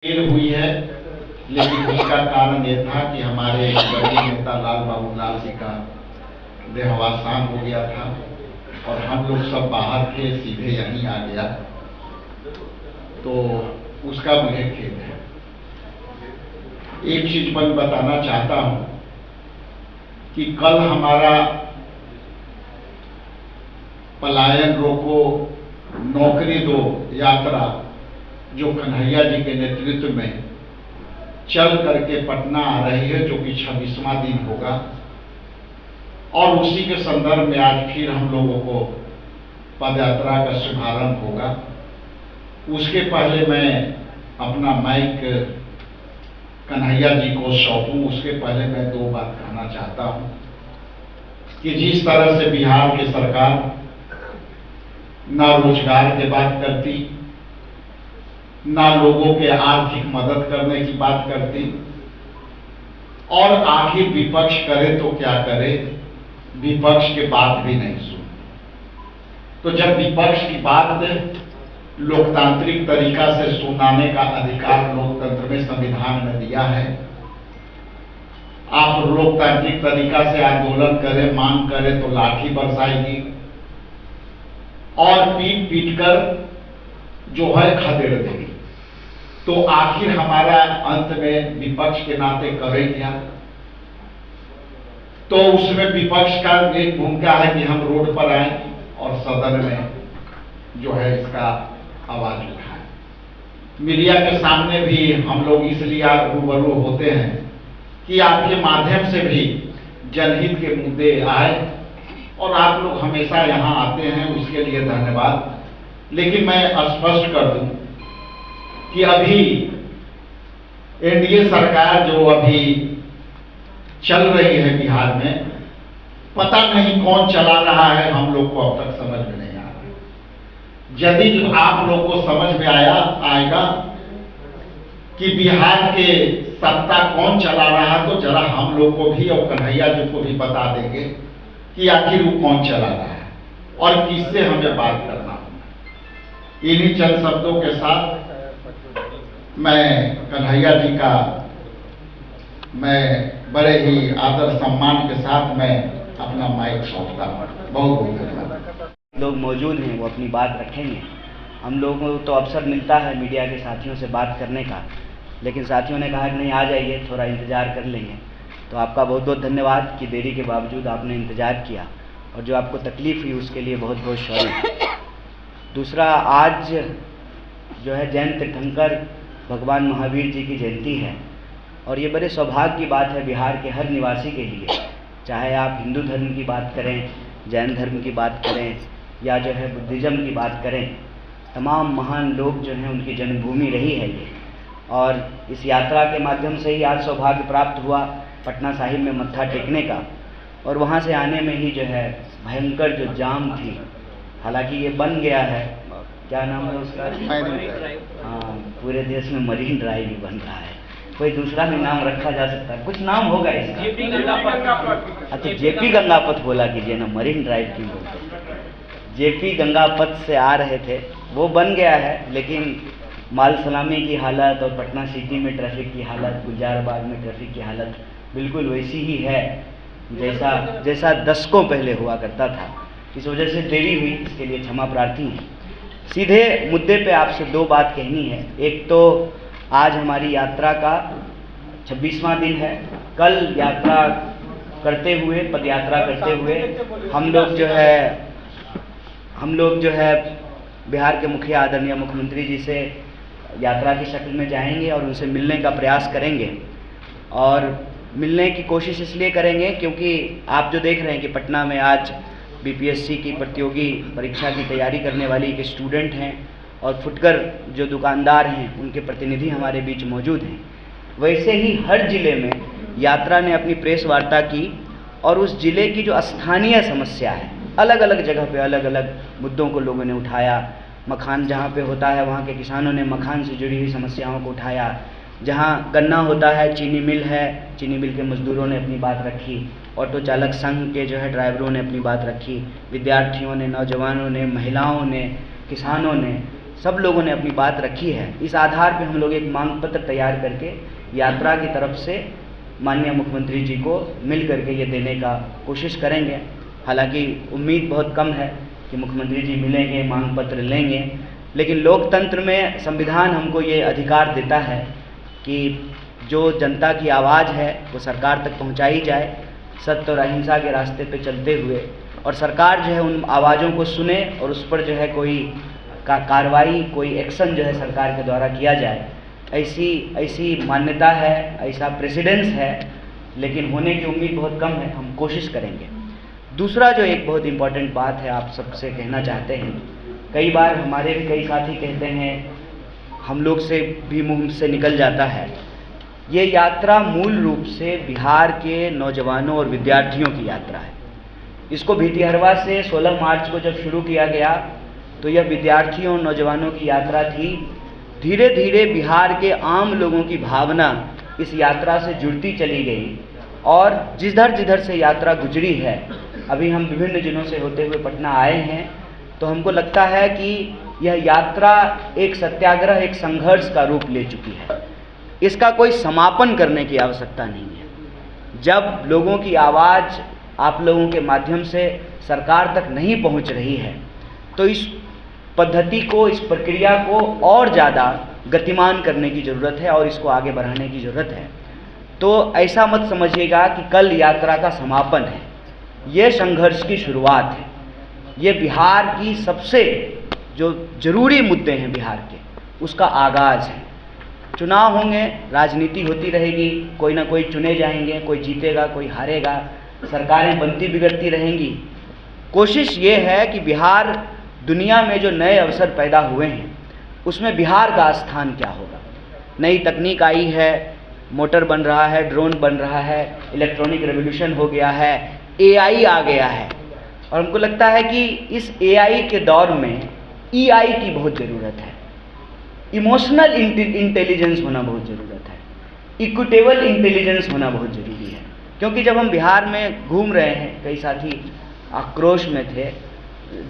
देर हुई है, लेकिन उसका कारण यह था कि हमारे बड़े नेता लाल बाबूलाल जी का देहावसान हो गया था और हम लोग सब बाहर थे, सीधे यहीं आ गया, तो उसका मुझे खेद है। एक चीज मैं बताना चाहता हूं कि कल हमारा पलायन रोको नौकरी दो यात्रा जो कन्हैया जी के नेतृत्व में चल करके पटना आ रही है, जो कि 26वां दिन होगा, और उसी के संदर्भ में आज फिर हम लोगों को पदयात्रा का शुभारंभ होगा। उसके पहले मैं अपना माइक कन्हैया जी को सौंपूं, उसके पहले मैं दो बात कहना चाहता हूं कि जिस तरह से बिहार की सरकार ना रोजगार की बात करती, ना लोगों के आर्थिक मदद करने की बात करती, और आखिर विपक्ष करे तो क्या करे, विपक्ष की बात भी नहीं सुनती। तो जब विपक्ष की बात लोकतांत्रिक तरीका से सुनाने का अधिकार लोकतंत्र में संविधान में दिया है, आप लोकतांत्रिक तरीका से आंदोलन करें, मांग करें तो लाठी बरसाएगी और पीट पीट कर जो है खदेड़ देगी, तो आखिर हमारा अंत में विपक्ष के नाते करें क्या? तो उसमें विपक्ष का एक भूमिका है कि हम रोड पर आए और सदन में जो है इसका आवाज उठाएं। मीडिया के सामने भी हम लोग इसलिए रूबरू होते हैं कि आपके माध्यम से भी जनहित के मुद्दे आए, और आप लोग हमेशा यहाँ आते हैं, उसके लिए धन्यवाद। लेकिन मैं स्पष्ट कर दूं कि अभी एनडीए सरकार जो अभी चल रही है बिहार में, पता नहीं कौन चला रहा है, हम लोग को अब तक समझ में नहीं आ रहा। यदि आप लोग को समझ में आएगा कि बिहार के सत्ता कौन चला रहा, तो जरा हम लोग को भी और कन्हैया जी को भी बता देंगे कि आखिर वो कौन चला रहा है और किससे हमें बात करना होगा। इन्हीं चंद शब्दों के साथ मैं कन्हैया जी का मैं बड़े ही आदर सम्मान के साथ मैं अपना माइक सौंपता हूँ। बहुत बहुत धन्यवाद। लोग मौजूद हैं, वो अपनी बात रखेंगे। हम लोगों को तो अवसर मिलता है मीडिया के साथियों से बात करने का, लेकिन साथियों ने कहा कि नहीं आ जाइए, थोड़ा इंतज़ार कर लेंगे। तो आपका बहुत बहुत धन्यवाद कि देरी के बावजूद आपने इंतज़ार किया, और जो आपको तकलीफ़ हुई उसके लिए बहुत बहुत सॉरी। दूसरा, आज जो है जयंत तीर्थंकर भगवान महावीर जी की जयंती है, और ये बड़े सौभाग्य की बात है बिहार के हर निवासी के लिए, चाहे आप हिंदू धर्म की बात करें, जैन धर्म की बात करें, या जो है बुद्धिज़्म की बात करें। तमाम महान लोग जो हैं उनकी जन्मभूमि रही है ये, और इस यात्रा के माध्यम से ही आज सौभाग्य प्राप्त हुआ पटना साहिब में मत्था टेकने का, और वहाँ से आने में ही जो है भयंकर जो जाम थी, हालांकि ये बन गया है, क्या नाम है उसका, हाँ, पूरे देश में मरीन ड्राइव भी बन रहा है, कोई दूसरा भी नाम रखा जा सकता है, कुछ नाम होगा इसका। अच्छा, जेपी गंगापथ बोला कीजिए ना, मरीन ड्राइव क्यों बोलते। जेपी गंगापथ से आ रहे थे, वो बन गया है, लेकिन माल सलामी की हालत और पटना सिटी में ट्रैफिक की हालत, गुलजारबाग में ट्रैफिक की हालत बिल्कुल वैसी ही है जैसा दशकों पहले हुआ करता था। इस वजह से देरी हुई, इसके लिए क्षमा प्रार्थी हैं। सीधे मुद्दे पे आपसे दो बात कहनी है। एक तो आज हमारी यात्रा का 26वां दिन है। कल यात्रा करते हुए, पदयात्रा करते हुए हम लोग जो है बिहार के मुखिया आदरणीय मुख्यमंत्री जी से यात्रा की शक्ल में जाएंगे और उनसे मिलने का प्रयास करेंगे। और मिलने की कोशिश इसलिए करेंगे क्योंकि आप जो देख रहे हैं कि पटना में आज बीपीएससी की प्रतियोगी परीक्षा की तैयारी करने वाली एक स्टूडेंट हैं, और फुटकर जो दुकानदार हैं उनके प्रतिनिधि हमारे बीच मौजूद हैं। वैसे ही हर ज़िले में यात्रा ने अपनी प्रेस वार्ता की, और उस ज़िले की जो स्थानीय समस्या है, अलग अलग जगह पे अलग अलग मुद्दों को लोगों ने उठाया। मखान जहाँ पे होता है वहाँ के किसानों ने मखान से जुड़ी हुई समस्याओं को उठाया। जहाँ गन्ना होता है, चीनी मिल है, चीनी मिल के मज़दूरों ने अपनी बात रखी, ऑटो चालक संघ के जो है ड्राइवरों ने अपनी बात रखी, विद्यार्थियों ने, नौजवानों ने, महिलाओं ने, किसानों ने, सब लोगों ने अपनी बात रखी है। इस आधार पे हम लोग एक मांग पत्र तैयार करके यात्रा की तरफ से माननीय मुख्यमंत्री जी को मिल करके ये देने का कोशिश करेंगे। हालांकि उम्मीद बहुत कम है कि मुख्यमंत्री जी मिलेंगे, मांग पत्र लेंगे, लेकिन लोकतंत्र में संविधान हमको ये अधिकार देता है कि जो जनता की आवाज़ है वो सरकार तक पहुंचाई जाए, सत्य और अहिंसा के रास्ते पे चलते हुए, और सरकार जो है उन आवाज़ों को सुने और उस पर जो है कोई कार्रवाई, कोई एक्शन जो है सरकार के द्वारा किया जाए। ऐसी मान्यता है, ऐसा प्रेसिडेंस है, लेकिन होने की उम्मीद बहुत कम है। हम कोशिश करेंगे। दूसरा जो एक बहुत इम्पॉर्टेंट बात है आप सबसे कहना चाहते हैं, कई बार हमारे भी कई साथी कहते हैं, हम लोग से भी मुंह से निकल जाता है, ये यात्रा मूल रूप से बिहार के नौजवानों और विद्यार्थियों की यात्रा है। इसको भितिहरवा से 16 मार्च को जब शुरू किया गया तो यह विद्यार्थियों और नौजवानों की यात्रा थी। धीरे धीरे बिहार के आम लोगों की भावना इस यात्रा से जुड़ती चली गई और जिधर से यात्रा गुजरी है, अभी हम विभिन्न जिलों से होते हुए पटना आए हैं, तो हमको लगता है कि यह यात्रा एक सत्याग्रह, एक संघर्ष का रूप ले चुकी है। इसका कोई समापन करने की आवश्यकता नहीं है। जब लोगों की आवाज़ आप लोगों के माध्यम से सरकार तक नहीं पहुंच रही है, तो इस पद्धति को, इस प्रक्रिया को और ज़्यादा गतिमान करने की ज़रूरत है और इसको आगे बढ़ाने की ज़रूरत है। तो ऐसा मत समझिएगा कि कल यात्रा का समापन है, ये संघर्ष की शुरुआत है। ये बिहार की सबसे जो ज़रूरी मुद्दे हैं बिहार के, उसका आगाज़ है। चुनाव होंगे, राजनीति होती रहेगी, कोई ना कोई चुने जाएंगे, कोई जीतेगा, कोई हारेगा, सरकारें बनती बिगड़ती रहेंगी। कोशिश ये है कि बिहार, दुनिया में जो नए अवसर पैदा हुए हैं उसमें बिहार का स्थान क्या होगा। नई तकनीक आई है, मोटर बन रहा है, ड्रोन बन रहा है, इलेक्ट्रॉनिक रेवोल्यूशन हो गया है, एआई आ गया है, और हमको लगता है कि इस एआई के दौर में ईआई की बहुत ज़रूरत है। इमोशनल इंटेलिजेंस होना बहुत ज़रूरत है, इक्विटेबल इंटेलिजेंस होना बहुत ज़रूरी है। क्योंकि जब हम बिहार में घूम रहे हैं, कई साथी आक्रोश में थे,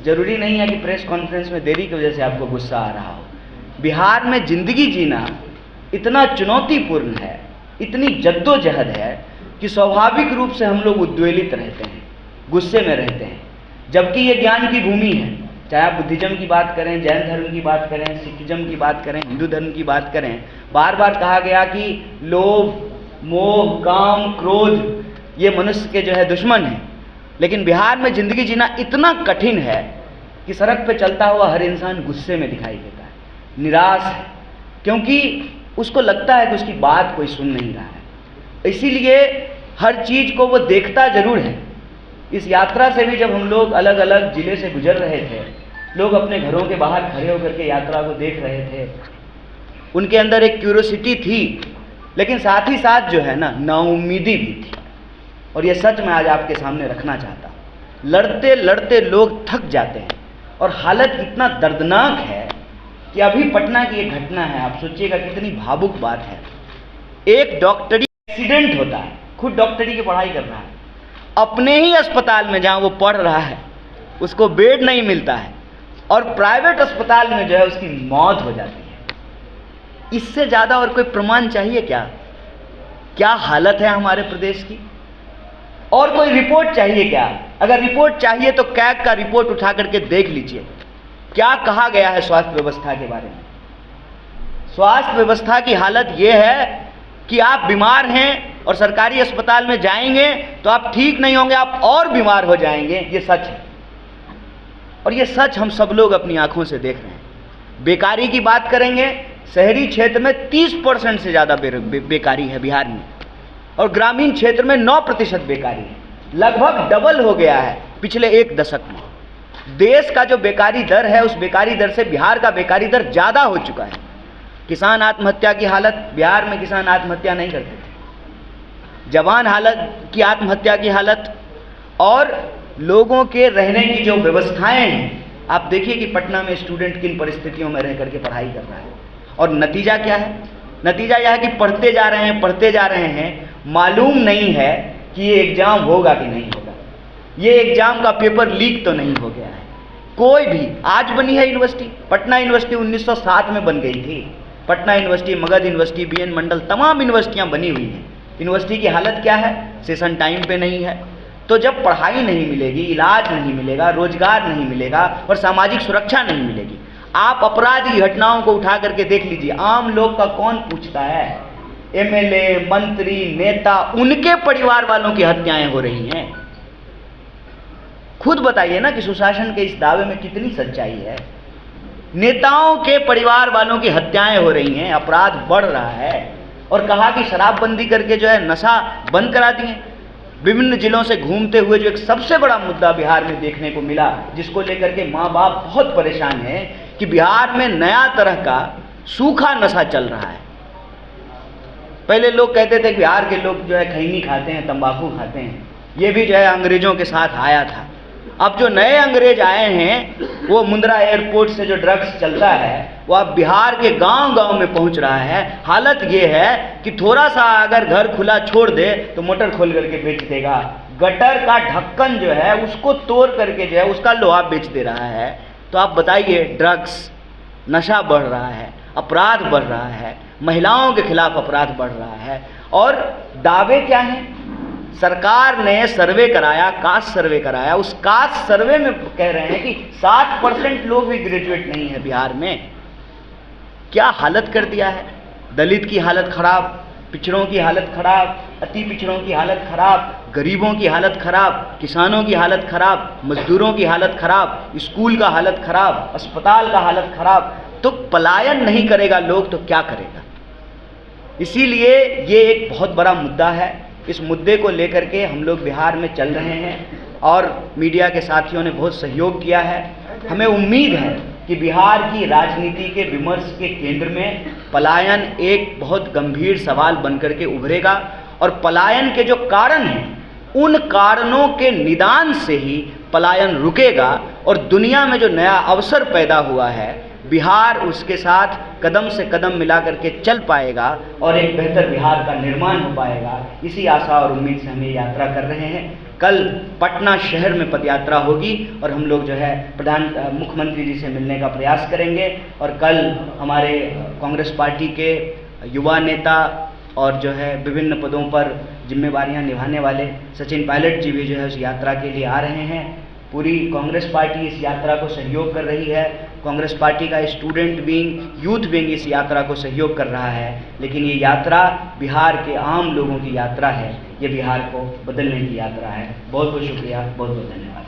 ज़रूरी नहीं है कि प्रेस कॉन्फ्रेंस में देरी की वजह से आपको गुस्सा आ रहा हो। बिहार में ज़िंदगी जीना इतना चुनौतीपूर्ण है, इतनी जद्दोजहद है कि स्वाभाविक रूप से हम लोग उद्वेलित रहते हैं, गुस्से में रहते हैं, जबकि ये ज्ञान की भूमि है। चाहे आप बुद्धिज्म की बात करें, जैन धर्म की बात करें, सिखिज्म की बात करें, हिंदू धर्म की बात करें, बार बार कहा गया कि लोभ, मोह, काम, क्रोध ये मनुष्य के जो है दुश्मन है। लेकिन बिहार में ज़िंदगी जीना इतना कठिन है कि सड़क पे चलता हुआ हर इंसान गुस्से में दिखाई देता है, निराश है, क्योंकि उसको लगता है कि उसकी बात कोई सुन नहीं रहा है। इसीलिए हर चीज़ को वो देखता जरूर है। इस यात्रा से भी जब हम लोग अलग अलग ज़िले से गुजर रहे थे, लोग अपने घरों के बाहर खड़े होकर के यात्रा को देख रहे थे। उनके अंदर एक क्यूरोसिटी थी, लेकिन साथ ही साथ जो है नाउम्मीदी भी थी। और ये सच मैं आज आपके सामने रखना चाहता हूँ। लड़ते लड़ते लोग थक जाते हैं और हालत इतना दर्दनाक है कि अभी पटना की एक घटना है, आप सोचिएगा कितनी भावुक बात है। एक डॉक्टरी एक्सीडेंट होता है, खुद डॉक्टरी की पढ़ाई कर रहा है, अपने ही अस्पताल में जहाँ वो पढ़ रहा है उसको बेड नहीं मिलता है, और प्राइवेट अस्पताल में जो है उसकी मौत हो जाती है। इससे ज़्यादा और कोई प्रमाण चाहिए क्या? क्या हालत है हमारे प्रदेश की? और कोई रिपोर्ट चाहिए क्या? अगर रिपोर्ट चाहिए तो कैग का रिपोर्ट उठा करके देख लीजिए, क्या कहा गया है स्वास्थ्य व्यवस्था के बारे में। स्वास्थ्य व्यवस्था की हालत यह है कि आप बीमार हैं और सरकारी अस्पताल में जाएंगे तो आप ठीक नहीं होंगे, आप और बीमार हो जाएंगे। ये सच है, और ये सच हम सब लोग अपनी आंखों से देख रहे हैं। बेकारी की बात करेंगे, शहरी क्षेत्र में 30% से ज़्यादा बेकारी है बिहार में, और ग्रामीण क्षेत्र में 9% बेकारी है। लगभग डबल हो गया है पिछले एक दशक में। देश का जो बेकारी दर है, उस बेकारी दर से बिहार का बेकारी दर ज़्यादा हो चुका है। किसान आत्महत्या की हालत, बिहार में किसान आत्महत्या नहीं करते थे। जवान हालत की आत्महत्या की हालत, और लोगों के रहने की जो व्यवस्थाएं हैं, आप देखिए कि पटना में स्टूडेंट किन परिस्थितियों में रह करके पढ़ाई कर रहा है, और नतीजा क्या है? नतीजा यह है कि पढ़ते जा रहे हैं, मालूम नहीं है कि ये एग्ज़ाम होगा कि नहीं होगा, ये एग्ज़ाम का पेपर लीक तो नहीं हो गया है, कोई भी, आज बनी है यूनिवर्सिटी, पटना यूनिवर्सिटी 1907 में बन गई थी। Patna university, Magadh university, BN Mandal, तमाम यूनिवर्सिटियां बनी हुई हैं। यूनिवर्सिटी की हालत क्या है? सेशन टाइम पे नहीं है। तो जब पढ़ाई नहीं मिलेगी, इलाज नहीं मिलेगा, रोजगार नहीं मिलेगा और सामाजिक सुरक्षा नहीं मिलेगी, आप अपराध की घटनाओं को उठा करके देख लीजिए, आम लोग का कौन पूछता है? एमएलए, मंत्री, नेता, उनके परिवार वालों की हत्याएं हो रही हैं। खुद बताइए ना कि सुशासन के इस दावे में कितनी सच्चाई है। नेताओं के परिवार वालों की हत्याएं हो रही हैं, अपराध बढ़ रहा है। और कहा कि शराबबंदी करके जो है नशा बंद करा दिए। विभिन्न जिलों से घूमते हुए जो एक सबसे बड़ा मुद्दा बिहार में देखने को मिला, जिसको लेकर के माँ बाप बहुत परेशान हैं, कि बिहार में नया तरह का सूखा नशा चल रहा है। पहले लोग कहते थे कि बिहार के लोग जो है खैनी खाते हैं, तंबाकू खाते हैं, ये भी जो है अंग्रेजों के साथ आया था। अब जो नए अंग्रेज आए हैं, वो मुंद्रा एयरपोर्ट से जो ड्रग्स चलता है वो अब बिहार के गांव-गांव में पहुंच रहा है। हालत ये है कि थोड़ा सा अगर घर खुला छोड़ दे तो मोटर खोल करके बेच देगा। गटर का ढक्कन जो है उसको तोड़ करके जो है उसका लोहा बेच दे रहा है। तो आप बताइए, ड्रग्स, नशा बढ़ रहा है, अपराध बढ़ रहा है, महिलाओं के खिलाफ अपराध बढ़ रहा है। और दावे क्या हैं? सरकार ने सर्वे कराया, कास्ट सर्वे कराया, उस कास्ट सर्वे में कह रहे हैं कि 7% लोग भी ग्रेजुएट नहीं है बिहार में। क्या हालत कर दिया है? दलित की हालत खराब, पिछड़ों की हालत खराब, अति पिछड़ों की हालत खराब, गरीबों की हालत खराब, किसानों की हालत खराब, मजदूरों की हालत खराब, स्कूल का हालत खराब, अस्पताल का हालत खराब। तो पलायन नहीं करेगा लोग तो क्या करेगा? इसीलिए ये एक बहुत बड़ा मुद्दा है। इस मुद्दे को लेकर के हम लोग बिहार में चल रहे हैं और मीडिया के साथियों ने बहुत सहयोग किया है। हमें उम्मीद है कि बिहार की राजनीति के विमर्श के केंद्र में पलायन एक बहुत गंभीर सवाल बनकर के उभरेगा और पलायन के जो कारण हैं, उन कारणों के निदान से ही पलायन रुकेगा और दुनिया में जो नया अवसर पैदा हुआ है, बिहार उसके साथ कदम से कदम मिला करके चल पाएगा और एक बेहतर बिहार का निर्माण हो पाएगा। इसी आशा और उम्मीद से हम ये यात्रा कर रहे हैं। कल पटना शहर में पदयात्रा होगी और हम लोग जो है मुख्यमंत्री जी से मिलने का प्रयास करेंगे। और कल हमारे कांग्रेस पार्टी के युवा नेता और जो है विभिन्न पदों पर जिम्मेवारियां निभाने वाले सचिन पायलट जी भी जो है उस यात्रा के लिए आ रहे हैं। पूरी कांग्रेस पार्टी इस यात्रा को सहयोग कर रही है। कांग्रेस पार्टी का स्टूडेंट विंग, यूथ विंग इस यात्रा को सहयोग कर रहा है। लेकिन ये यात्रा बिहार के आम लोगों की यात्रा है, ये बिहार को बदलने की यात्रा है। बहुत बहुत शुक्रिया, बहुत बहुत धन्यवाद।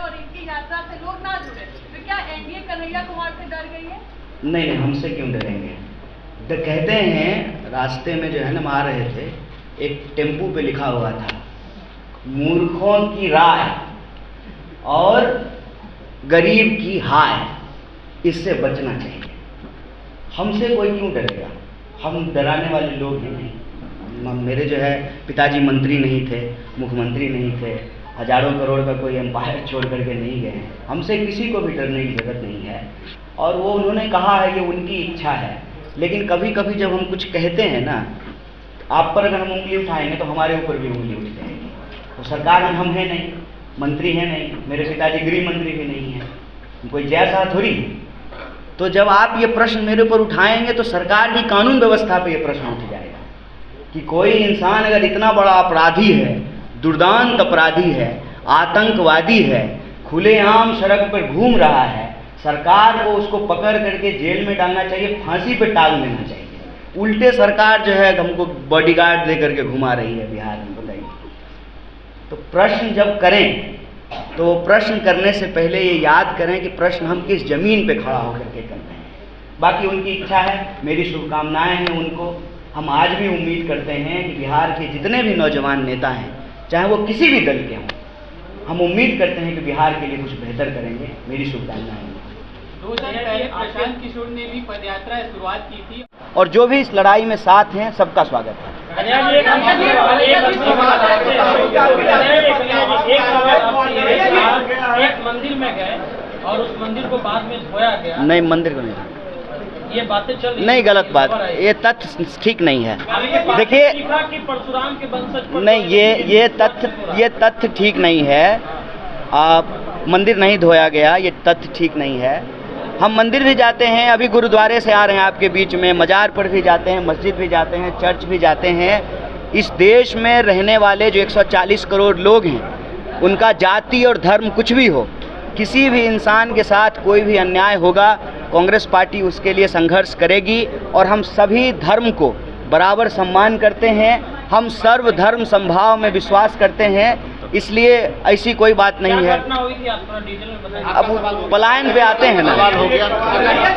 और इनकी यात्रा से लोग ना जुड़े तो क्या एनडीए कन्हैया कुमार से डर गई है? नहीं, हमसे क्यों डरेंगे? तो कहते हैं, रास्ते में जो है ना, हम आ रहे थे, एक टेम्पू पे लिखा हुआ था, मूर्खों की राय और गरीब की हाय, इससे बचना चाहिए। हमसे कोई क्यों डरेगा? हम डराने वाले लोग ही नहीं। मेरे जो है पिताजी मंत्री नहीं थे, मुख्यमंत्री नहीं थे, हजारों करोड़ का कोई एम्पायर छोड़ करके नहीं गए। हमसे किसी को भी डरने की जरूरत नहीं है। और वो उन्होंने कहा है, ये उनकी इच्छा है। लेकिन कभी कभी जब हम कुछ कहते हैं ना, आप पर अगर हम उंगली उठाएंगे तो हमारे ऊपर भी उंगली उठ जाएगी। तो सरकार में हम हैं नहीं, मंत्री हैं नहीं, मेरे पिताजी गृह मंत्री भी नहीं हैं, कोई जैसा थोड़ी। तो जब आप ये प्रश्न मेरे ऊपर उठाएंगे तो सरकार की कानून व्यवस्था पे ये प्रश्न उठ जाएगा कि कोई इंसान अगर इतना बड़ा अपराधी है, दुर्दांत अपराधी है, आतंकवादी है, खुलेआम सड़क पर घूम रहा है, सरकार को उसको पकड़ करके जेल में डालना चाहिए, फांसी पे टांग देना चाहिए। उल्टे सरकार जो है हमको बॉडीगार्ड दे करके घुमा रही है बिहार में, बताइए। तो प्रश्न जब करें तो प्रश्न करने से पहले ये याद करें कि प्रश्न हम किस जमीन पे खड़ा होकर के कर रहे हैं। बाकी उनकी इच्छा है, मेरी शुभकामनाएं हैं उनको। हम आज भी उम्मीद करते हैं कि बिहार के जितने भी नौजवान नेता हैं, चाहे वो किसी भी दल के हों, हम उम्मीद करते हैं कि बिहार के लिए कुछ बेहतर करेंगे। मेरी शुभकामनाएं। 2 दिन पहले प्रशांत किशोर ने भी पदयात्रा शुरुआत की थी और जो भी इस लड़ाई में साथ हैं, सबका स्वागत है। एक मंदिर में गए और उस मंदिर को बाद में धोया गया। नहीं, मंदिर को नहीं, ये बातें चल रही नहीं, गलत बात, ये तथ्य ठीक नहीं है। देखिए, परशुराम के वंशज नहीं, ये तथ्य ठीक नहीं है। आप मंदिर नहीं धोया गया, ये तथ्य ठीक नहीं है। हम मंदिर भी जाते हैं, अभी गुरुद्वारे से आ रहे हैं आपके बीच में, मज़ार पर भी जाते हैं, मस्जिद भी जाते हैं, चर्च भी जाते हैं। इस देश में रहने वाले जो 140 करोड़ लोग हैं, उनका जाति और धर्म कुछ भी हो, किसी भी इंसान के साथ कोई भी अन्याय होगा, कांग्रेस पार्टी उसके लिए संघर्ष करेगी। और हम सभी धर्म को बराबर सम्मान करते हैं, हम सर्वधर्म समभाव में विश्वास करते हैं, इसलिए ऐसी कोई बात नहीं है। अब पलायन पे आते हैं ना। कन्हैया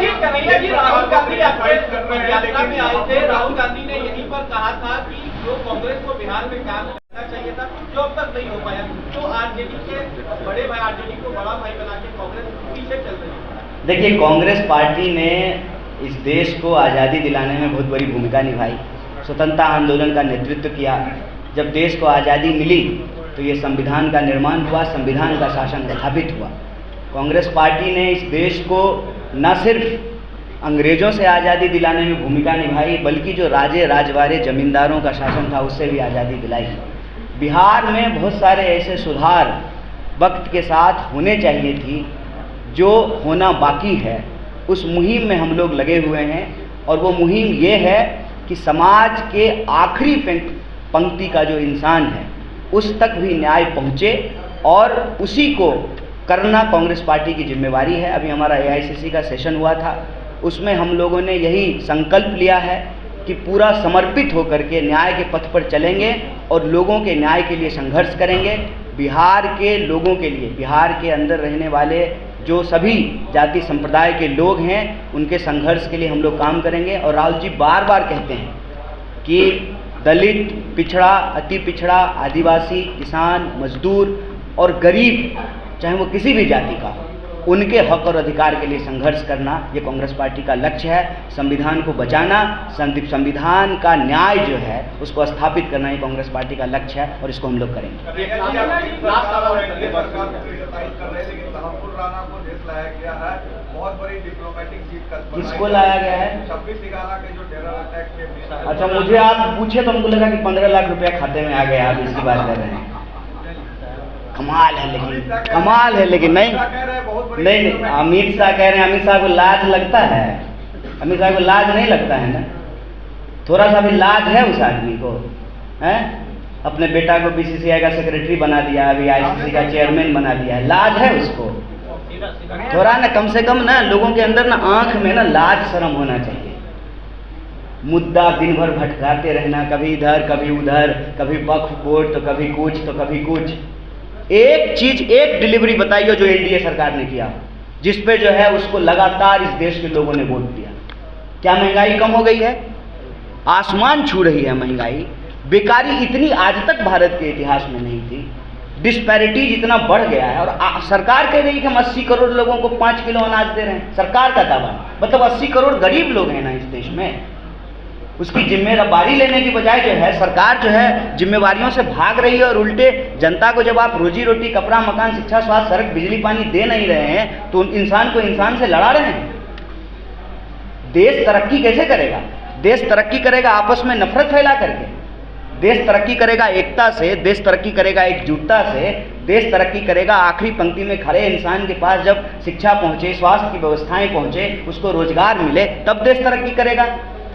जी राहुल गांधी यात्रा में आए थे, राहुल गांधी ने यहीं पर कहा था कि जो कांग्रेस को बिहार में काम करना चाहिए था जो अब तक नहीं हो पाया, तो आरजेडी के बड़े भाई, आरजेडी को बड़ा भाई बना के कांग्रेस पीछे चल रही है। देखिए, कांग्रेस पार्टी ने इस देश को आज़ादी दिलाने में बहुत बड़ी भूमिका निभाई, स्वतंत्रता आंदोलन का नेतृत्व किया। जब देश को आज़ादी मिली तो ये संविधान का निर्माण हुआ, संविधान का शासन स्थापित हुआ। कांग्रेस पार्टी ने इस देश को न सिर्फ अंग्रेज़ों से आज़ादी दिलाने में भूमिका निभाई, बल्कि जो राजे राजवाड़े जमींदारों का शासन था उससे भी आज़ादी दिलाई। बिहार में बहुत सारे ऐसे सुधार वक्त के साथ होने चाहिए थी, जो होना बाकी है। उस मुहिम में हम लोग लगे हुए हैं, और वो मुहिम ये है कि समाज के आखिरी पंक्ति का जो इंसान है उस तक भी न्याय पहुँचे, और उसी को करना कांग्रेस पार्टी की जिम्मेवारी है। अभी हमारा AICC का सेशन हुआ था, उसमें हम लोगों ने यही संकल्प लिया है कि पूरा समर्पित होकर के न्याय के पथ पर चलेंगे और लोगों के न्याय के लिए संघर्ष करेंगे। बिहार के लोगों के लिए, बिहार के अंदर रहने वाले जो सभी जाति संप्रदाय के लोग हैं, उनके संघर्ष के लिए हम लोग काम करेंगे। और राहुल जी बार बार कहते हैं कि दलित, पिछड़ा, अति पिछड़ा, आदिवासी, किसान, मजदूर और गरीब, चाहे वो किसी भी जाति का हो, उनके हक और अधिकार के लिए संघर्ष करना ये कांग्रेस पार्टी का लक्ष्य है। संविधान को बचाना, संविधान का न्याय जो है उसको स्थापित करना ये कांग्रेस पार्टी का लक्ष्य है, और इसको हम लोग करेंगे। बहुत बड़ी डिप्लोमेटिक जीत। किसको लाया गया है? 26 के जो टेरर अटैक के। अच्छा, मुझे आप पूछे तो हमको लगा कि 15 लाख रुपया खाते में आ गया, आप इसकी बात कर रहे हैं। कमाल है, लेकिन कमाल है, लेकिन नहीं नहीं, अमित शाह कह रहे हैं, अमित शाह को लाज लगता है? अमित शाह को लाज नहीं लगता है ना? थोड़ा सा भी लाज है उस आदमी को? हैं? अपने बेटा को BCCI का सेक्रेटरी बना दिया, अभी ICC का चेयरमैन बना दिया है, लाज है उसको? थोड़ा ना, कम से कम ना लोगों के अंदर ना आंख में ना लाज शर्म होना चाहिए। मुद्दा दिन भर भटकाते रहना, कभी इधर कभी उधर, कभी वक्फ बोर्ड तो कभी कुछ तो कभी कुछ। एक चीज, एक डिलीवरी बताइए जो NDA सरकार ने किया, जिस पे जो है उसको लगातार इस देश के लोगों ने वोट दिया। क्या महंगाई कम हो गई है? आसमान छू रही है महंगाई। बेकारी इतनी आज तक भारत के इतिहास में नहीं थी। डिस्पैरिटीज इतना बढ़ गया है, और सरकार कह रही है कि हम 80 करोड़ लोगों को 5 किलो अनाज दे रहे हैं। सरकार का दावा, मतलब 80 करोड़ गरीब लोग हैं ना इस देश में। उसकी जिम्मेदारी लेने की बजाय जो है सरकार जो है जिम्मेवारियों से भाग रही है, और उल्टे जनता को जब आप रोजी रोटी, कपड़ा, मकान, शिक्षा, स्वास्थ्य, सड़क, बिजली, पानी दे नहीं रहे हैं तो इंसान को इंसान से लड़ा रहे हैं। देश तरक्की कैसे करेगा? देश तरक्की करेगा आपस में नफरत फैला करके। देश तरक्की करेगा एकता से, देश तरक्की करेगा एकजुटता से, देश तरक्की करेगा आखिरी पंक्ति में खड़े इंसान के पास जब शिक्षा पहुंचे, स्वास्थ्य की व्यवस्थाएं पहुंचे, उसको रोजगार मिले, तब देश तरक्की करेगा।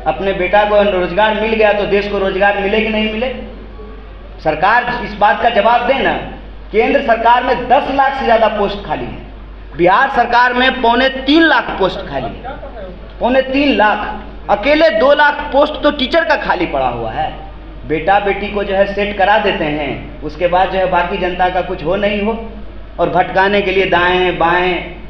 अपने बेटा को रोजगार मिल गया तो देश को रोजगार मिले कि नहीं मिले? सरकार इस बात का जवाब दे ना। केंद्र सरकार में 10 लाख से ज़्यादा पोस्ट खाली है, बिहार सरकार में 2.25 लाख पोस्ट खाली है। 2.25 लाख, अकेले 2 लाख पोस्ट तो टीचर का खाली पड़ा हुआ है। बेटा बेटी को जो है सेट करा देते हैं, उसके बाद जो है बाकी जनता का कुछ हो नहीं हो, और भटकाने के लिए दाएं बाएं,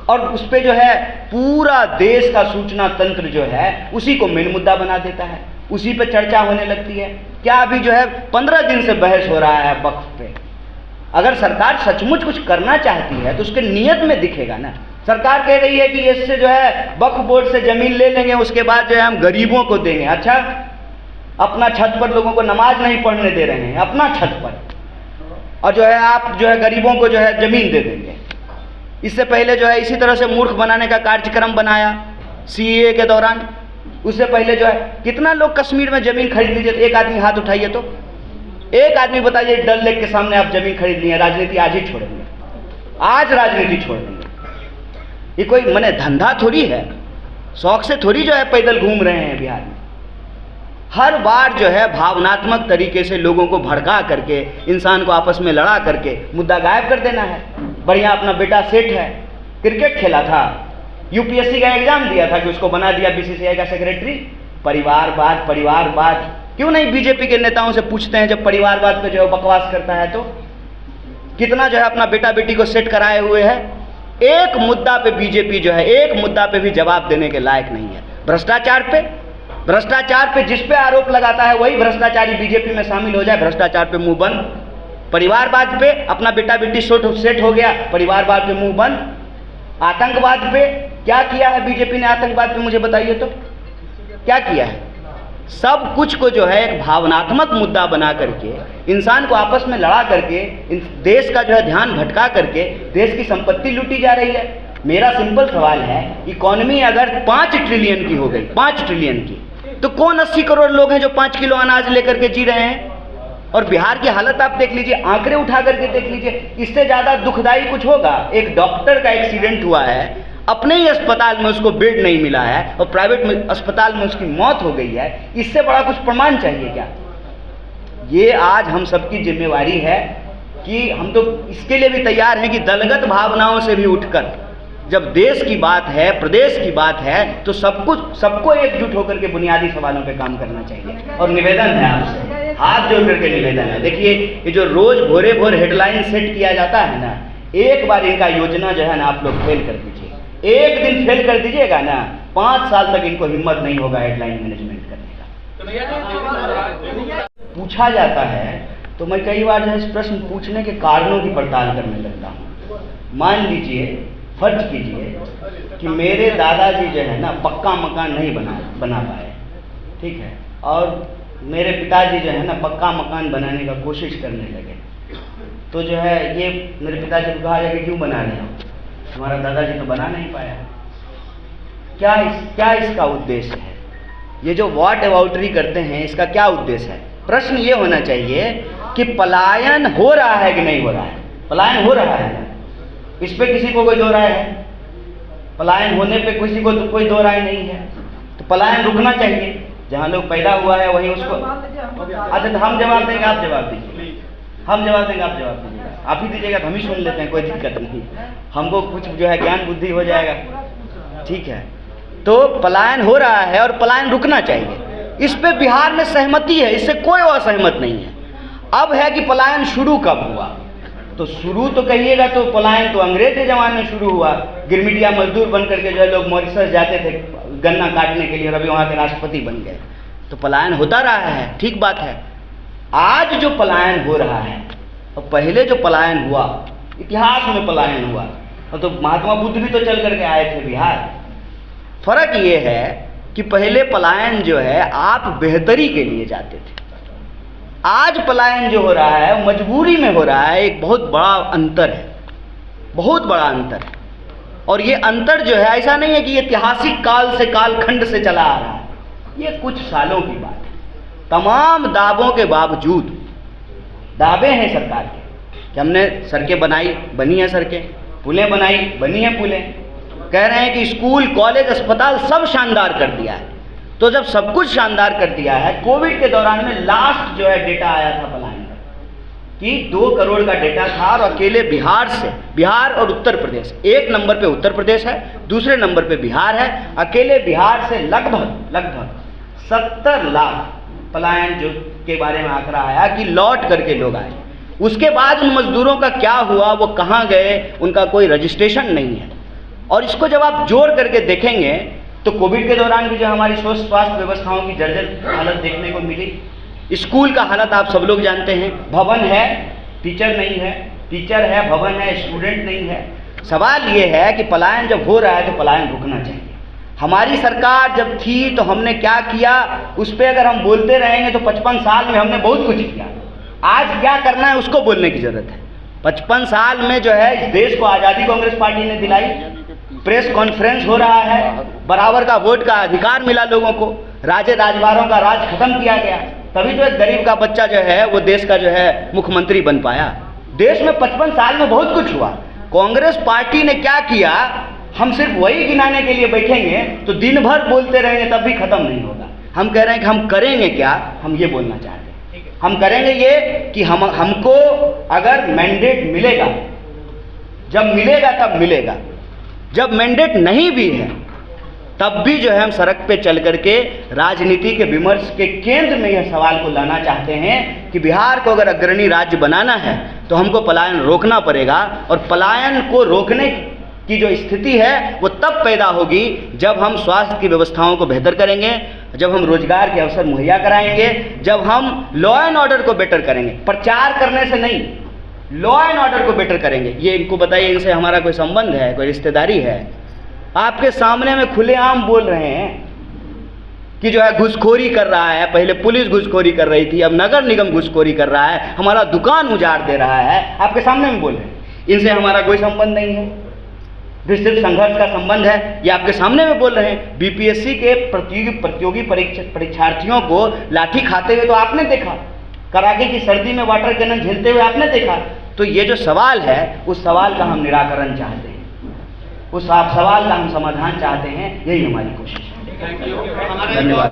और उस पर जो है पूरा देश का सूचना तंत्र जो है उसी को मेन मुद्दा बना देता है, उसी पे चर्चा होने लगती है। क्या अभी जो है 15 दिन से बहस हो रहा है वक्फ पे। अगर सरकार सचमुच कुछ करना चाहती है तो उसके नियत में दिखेगा ना। सरकार कह रही है कि इससे जो है वक्फ बोर्ड से जमीन ले लेंगे, उसके बाद जो है हम गरीबों को देंगे। अच्छा, अपना छत पर लोगों को नमाज नहीं पढ़ने दे रहे हैं, अपना छत पर, और जो है आप जो है गरीबों को जो है जमीन दे देंगे। इससे पहले जो है इसी तरह से मूर्ख बनाने का कार्यक्रम बनाया CAA के दौरान। उससे पहले जो है कितना लोग कश्मीर में जमीन खरीद लीजिए, तो एक आदमी हाथ उठाइए, तो एक आदमी बताइए डल लेक के सामने आप जमीन खरीद लिए, राजनीति आज ही छोड़ेंगे। आज राजनीति छोड़ देंगे। ये कोई मने धंधा थोड़ी है, शौक से थोड़ी जो है पैदल घूम रहे हैं बिहार में। हर बार जो है भावनात्मक तरीके से लोगों को भड़का करके, इंसान को आपस में लड़ा करके मुद्दा गायब कर देना है। बढ़िया अपना बेटा सेठ है, क्रिकेट खेला था, यूपीएससी का एग्जाम दिया था कि उसको बना दिया बीसीसीआई का सेक्रेटरी। परिवारवाद क्यों नहीं बीजेपी के नेताओं से पूछते हैं जब परिवारवाद पे जो है बकवास करता है तो? कितना जो है अपना बेटा बेटी को सेट कराए हुए है। एक मुद्दा पे बीजेपी जो है एक मुद्दा पे भी जवाब देने के लायक नहीं है। भ्रष्टाचार पे जिस पे आरोप लगाता है वही भ्रष्टाचारी बीजेपी में शामिल हो जाए, भ्रष्टाचार पे मुंह बंद। परिवारवाद पे अपना बेटा बेटी सेट हो गया, परिवारवाद पे मुंह बंद। आतंकवाद पे क्या किया है बीजेपी ने? आतंकवाद पे मुझे बताइए तो क्या किया है? सब कुछ को जो है एक भावनात्मक मुद्दा बना करके, इंसान को आपस में लड़ा करके, देश का जो है ध्यान भटका करके देश की संपत्ति लूटी जा रही है। मेरा सिंपल सवाल है, इकॉनमी अगर 5 ट्रिलियन की हो गई, 5 ट्रिलियन की, तो कौन 80 करोड़ लोग हैं जो 5 किलो अनाज लेकर के जी रहे हैं? और बिहार की हालत आप देख लीजिए, आंकड़े उठा करके देख लीजिए। इससे ज़्यादा दुखदाई कुछ होगा? एक डॉक्टर का एक्सीडेंट हुआ है, अपने ही अस्पताल में उसको बेड नहीं मिला है और प्राइवेट अस्पताल में उसकी मौत हो गई है। इससे बड़ा कुछ प्रमाण चाहिए क्या? ये आज हम सबकी जिम्मेवारी है कि हम तो इसके लिए भी तैयार हैं कि दलगत भावनाओं से भी उठकर जब देश की बात है, प्रदेश की बात है, तो सबको एकजुट होकर के बुनियादी सवालों पे काम करना चाहिए। और निवेदन है आपसे, हाथ जोड़ करके निवेदन है। देखिए, ये जो रोज भोरे भोर हेडलाइन सेट किया जाता है ना, एक बार इनका योजना जो है ना आप लोग फेल कर दीजिए। एक दिन फेल कर दीजिएगा ना, 5 साल तक इनको हिम्मत नहीं होगा हेडलाइन मैनेजमेंट करने का। पूछा जाता है तो मैं कई बार जो है इस प्रश्न पूछने के कारणों की पड़ताल करने लगता हूँ। मान लीजिए, फर्ज कीजिए कि मेरे दादाजी जो है ना पक्का मकान नहीं बना पाए, ठीक है, और मेरे पिताजी जो है ना पक्का मकान बनाने का कोशिश करने लगे, तो जो है ये मेरे पिताजी को कहा जाए कि क्यों बना रहे हो, हमारा दादाजी तो बना नहीं पाया। क्या इसका उद्देश्य है? ये जो वॉट अबाउटरी करते हैं, इसका क्या उद्देश्य है? प्रश्न ये होना चाहिए कि पलायन हो रहा है कि नहीं हो रहा है? पलायन हो रहा है, इस पे किसी को कोई दो राय है? पलायन होने पे किसी को तो कोई दो राय नहीं है। तो पलायन रुकना चाहिए, जहाँ लोग पैदा हुआ है वहीं उसको। अच्छा, तो हम जवाब देंगे, आप जवाब दीजिए। हम जवाब देंगे, आप जवाब दीजिएगा। आप ही दीजिएगा तो हम ही सुन लेते हैं, कोई दिक्कत नहीं, हमको कुछ जो है ज्ञान बुद्धि हो जाएगा, ठीक है। तो पलायन हो रहा है और पलायन रुकना चाहिए, इस पे बिहार में सहमति है, इससे कोई असहमत नहीं है। अब है कि पलायन शुरू कब हुआ? तो शुरू तो कहिएगा तो पलायन तो अंग्रेज के जमाने में शुरू हुआ। गिरमिटिया मजदूर बन करके जो है लोग मॉरिशस जाते थे गन्ना काटने के लिए, और अभी वहाँ के राष्ट्रपति बन गए। तो पलायन होता रहा है, ठीक बात है। आज जो पलायन हो रहा है और पहले जो पलायन हुआ, इतिहास में पलायन हुआ, और तो महात्मा बुद्ध भी तो चल करके आए थे बिहार। फर्क ये है कि पहले पलायन जो है आप बेहतरी के लिए जाते थे, आज पलायन जो हो रहा है मजबूरी में हो रहा है। एक बहुत बड़ा अंतर है, बहुत बड़ा अंतर है। और ये अंतर जो है ऐसा नहीं है कि ये ऐतिहासिक काल से, कालखंड से चला आ रहा है, ये कुछ सालों की बात है। तमाम दावों के बावजूद, दावे हैं सरकार के कि हमने सड़कें बनाई, बनी है सड़कें, पुलें बनाई, बनी है पुलें, कह रहे हैं कि स्कूल, कॉलेज, अस्पताल सब शानदार कर दिया है। तो जब सब कुछ शानदार कर दिया है, कोविड के दौरान में लास्ट जो है डेटा आया था पलायन का कि 2 करोड़ का डेटा था, और अकेले बिहार से, बिहार और उत्तर प्रदेश, 1 नंबर पे उत्तर प्रदेश है, दूसरे नंबर पे बिहार है। अकेले बिहार से लगभग 70 लाख पलायन जो के बारे में आंकड़ा आया कि लौट करके लोग आए। उसके बाद उन मजदूरों का क्या हुआ, वो कहाँ गए, उनका कोई रजिस्ट्रेशन नहीं है। और इसको जब आप जोड़ करके देखेंगे तो कोविड के दौरान भी जो हमारी स्वास्थ्य व्यवस्थाओं की जर्जर हालत देखने को मिली। स्कूल का हालत आप सब लोग जानते हैं, भवन है, टीचर नहीं है, टीचर है, भवन है, स्टूडेंट नहीं है। सवाल ये है कि पलायन जब हो रहा है तो पलायन रुकना चाहिए। हमारी सरकार जब थी तो हमने क्या किया, उस पर अगर हम बोलते रहेंगे तो 55 साल में हमने बहुत कुछ किया। आज क्या करना है उसको बोलने की जरूरत है। 55 साल में जो है इस देश को आज़ादी कांग्रेस पार्टी ने दिलाई, प्रेस कॉन्फ्रेंस हो रहा है, बराबर का वोट का अधिकार मिला लोगों को, राजद्वारों का राज खत्म किया गया, तभी तो एक गरीब का बच्चा जो है वो देश का जो है मुख्यमंत्री बन पाया। देश में 55 साल में बहुत कुछ हुआ। कांग्रेस पार्टी ने क्या किया, हम सिर्फ वही गिनाने के लिए बैठेंगे तो दिन भर बोलते रहेंगे तब भी खत्म नहीं होगा। हम कह रहे हैं कि हम करेंगे क्या, हम ये बोलना चाहते हैं। हम करेंगे ये कि हमको अगर मैंडेट मिलेगा, जब मिलेगा तब मिलेगा, जब मैंडेट नहीं भी है तब भी जो है हम सड़क पे चल करके राजनीति के विमर्श के केंद्र में यह सवाल को लाना चाहते हैं कि बिहार को अगर अग्रणी राज्य बनाना है तो हमको पलायन रोकना पड़ेगा, और पलायन को रोकने की जो स्थिति है वो तब पैदा होगी जब हम स्वास्थ्य की व्यवस्थाओं को बेहतर करेंगे, जब हम रोजगार के अवसर मुहैया कराएंगे, जब हम लॉ एंड ऑर्डर को बेटर करेंगे। प्रचार करने से नहीं, लॉ एंड ऑर्डर को बेटर करेंगे। ये इनको बताइए, इनसे हमारा कोई संबंध है, कोई रिश्तेदारी है? आपके सामने में खुलेआम बोल रहे हैं कि जो है घुसखोरी कर रहा है, पहले पुलिस घुसखोरी कर रही थी, अब नगर निगम घुसखोरी कर रहा है, हमारा दुकान उजाड़ दे रहा है, आपके सामने में बोल रहे हैं। इनसे हमारा कोई संबंध नहीं है, सिर्फ संघर्ष का संबंध है, ये आपके सामने में बोल रहे हैं। बीपीएससी के प्रतियोगी परीक्षार्थियों को लाठी खाते हुए तो आपने देखा, कड़ाके की सर्दी में वाटर कैनन झेलते हुए आपने देखा। तो ये जो सवाल है उस सवाल का हम निराकरण चाहते हैं, उस सवाल का हम समाधान चाहते हैं, यही हमारी कोशिश है। Thank you. धन्यवाद।